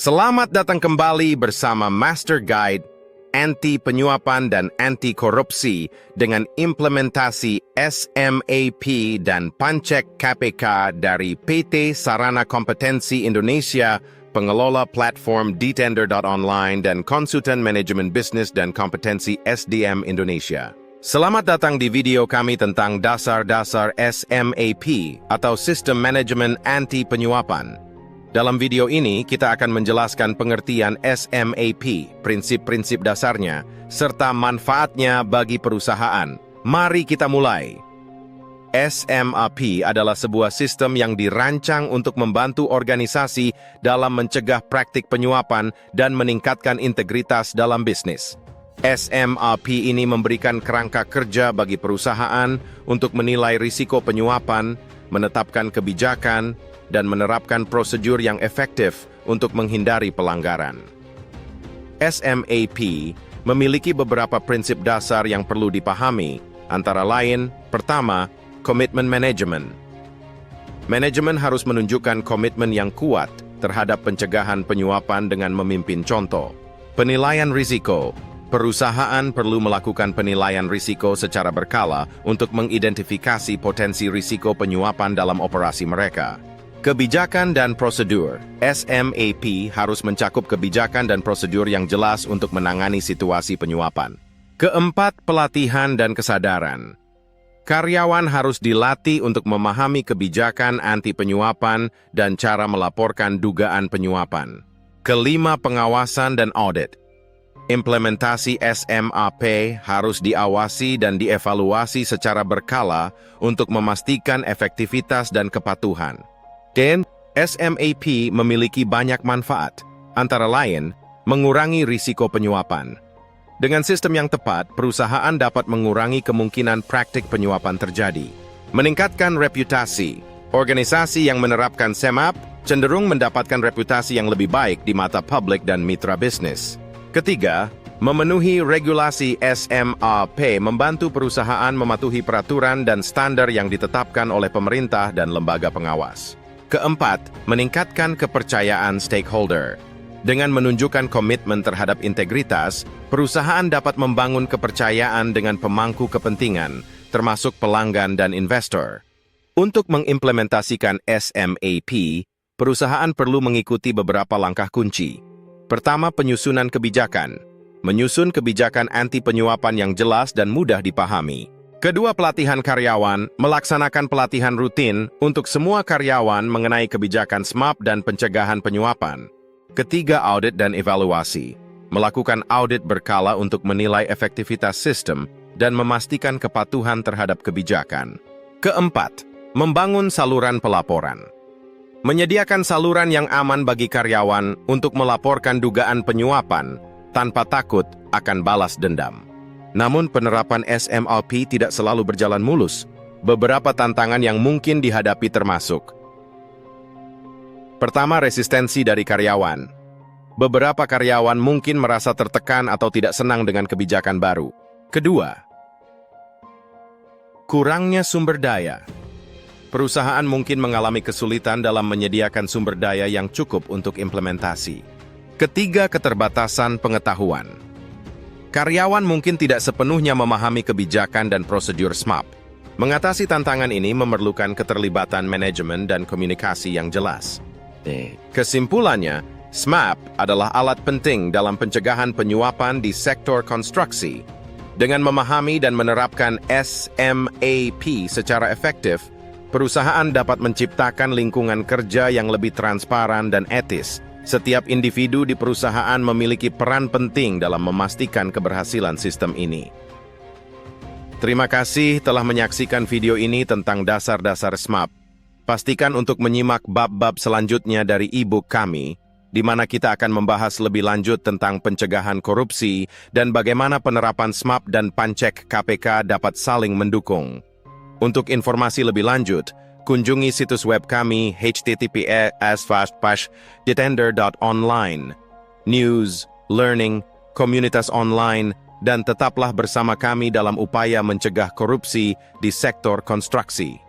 Selamat datang kembali bersama Master Guide Anti Penyuapan dan Anti Korupsi dengan implementasi SMAP dan Pancek KPK dari PT Sarana Kompetensi Indonesia, pengelola platform Detender.online dan konsultan manajemen bisnis dan kompetensi SDM Indonesia. Selamat datang di video kami tentang dasar-dasar SMAP atau Sistem Manajemen Anti Penyuapan. Dalam video ini, kita akan menjelaskan pengertian SMAP, prinsip-prinsip dasarnya, serta manfaatnya bagi perusahaan. Mari kita mulai. SMAP adalah sebuah sistem yang dirancang untuk membantu organisasi dalam mencegah praktik penyuapan dan meningkatkan integritas dalam bisnis. SMAP ini memberikan kerangka kerja bagi perusahaan untuk menilai risiko penyuapan, menetapkan kebijakan, dan menerapkan prosedur yang efektif untuk menghindari pelanggaran. SMAP memiliki beberapa prinsip dasar yang perlu dipahami, antara lain, pertama, komitmen manajemen. Manajemen harus menunjukkan komitmen yang kuat terhadap pencegahan penyuapan dengan memimpin contoh. Penilaian risiko. Perusahaan perlu melakukan penilaian risiko secara berkala untuk mengidentifikasi potensi risiko penyuapan dalam operasi mereka. Kebijakan dan prosedur. SMAP harus mencakup kebijakan dan prosedur yang jelas untuk menangani situasi penyuapan. Keempat, pelatihan dan kesadaran. Karyawan harus dilatih untuk memahami kebijakan anti penyuapan dan cara melaporkan dugaan penyuapan. Kelima, pengawasan dan audit. Implementasi SMAP harus diawasi dan dievaluasi secara berkala untuk memastikan efektivitas dan kepatuhan. Dan SMAP memiliki banyak manfaat, antara lain, mengurangi risiko penyuapan. Dengan sistem yang tepat, perusahaan dapat mengurangi kemungkinan praktik penyuapan terjadi. Meningkatkan reputasi. Organisasi yang menerapkan SMAP cenderung mendapatkan reputasi yang lebih baik di mata publik dan mitra bisnis. Ketiga, memenuhi regulasi SMAP membantu perusahaan mematuhi peraturan dan standar yang ditetapkan oleh pemerintah dan lembaga pengawas. Keempat, meningkatkan kepercayaan stakeholder. Dengan menunjukkan komitmen terhadap integritas, perusahaan dapat membangun kepercayaan dengan pemangku kepentingan, termasuk pelanggan dan investor. Untuk mengimplementasikan SMAP, perusahaan perlu mengikuti beberapa langkah kunci. Pertama, penyusunan kebijakan. Menyusun kebijakan anti penyuapan yang jelas dan mudah dipahami. Kedua, pelatihan karyawan, melaksanakan pelatihan rutin untuk semua karyawan mengenai kebijakan SMAP dan pencegahan penyuapan. Ketiga, audit dan evaluasi, melakukan audit berkala untuk menilai efektivitas sistem dan memastikan kepatuhan terhadap kebijakan. Keempat, membangun saluran pelaporan. Menyediakan saluran yang aman bagi karyawan untuk melaporkan dugaan penyuapan tanpa takut akan balas dendam. Namun penerapan SMAP tidak selalu berjalan mulus. Beberapa tantangan yang mungkin dihadapi termasuk: pertama, resistensi dari karyawan. Beberapa karyawan mungkin merasa tertekan atau tidak senang dengan kebijakan baru. Kedua, kurangnya sumber daya. Perusahaan mungkin mengalami kesulitan dalam menyediakan sumber daya yang cukup untuk implementasi. Ketiga, keterbatasan pengetahuan. Karyawan mungkin tidak sepenuhnya memahami kebijakan dan prosedur SMAP. Mengatasi tantangan ini memerlukan keterlibatan manajemen dan komunikasi yang jelas. Kesimpulannya, SMAP adalah alat penting dalam pencegahan penyuapan di sektor konstruksi. Dengan memahami dan menerapkan SMAP secara efektif, perusahaan dapat menciptakan lingkungan kerja yang lebih transparan dan etis. Setiap individu di perusahaan memiliki peran penting dalam memastikan keberhasilan sistem ini. Terima kasih telah menyaksikan video ini tentang dasar-dasar SMAP. Pastikan untuk menyimak bab-bab selanjutnya dari e-book kami, di mana kita akan membahas lebih lanjut tentang pencegahan korupsi dan bagaimana penerapan SMAP dan Pancek KPK dapat saling mendukung. Untuk informasi lebih lanjut, kunjungi situs web kami https://detender.online. News, learning, komunitas online, dan tetaplah bersama kami dalam upaya mencegah korupsi di sektor konstruksi.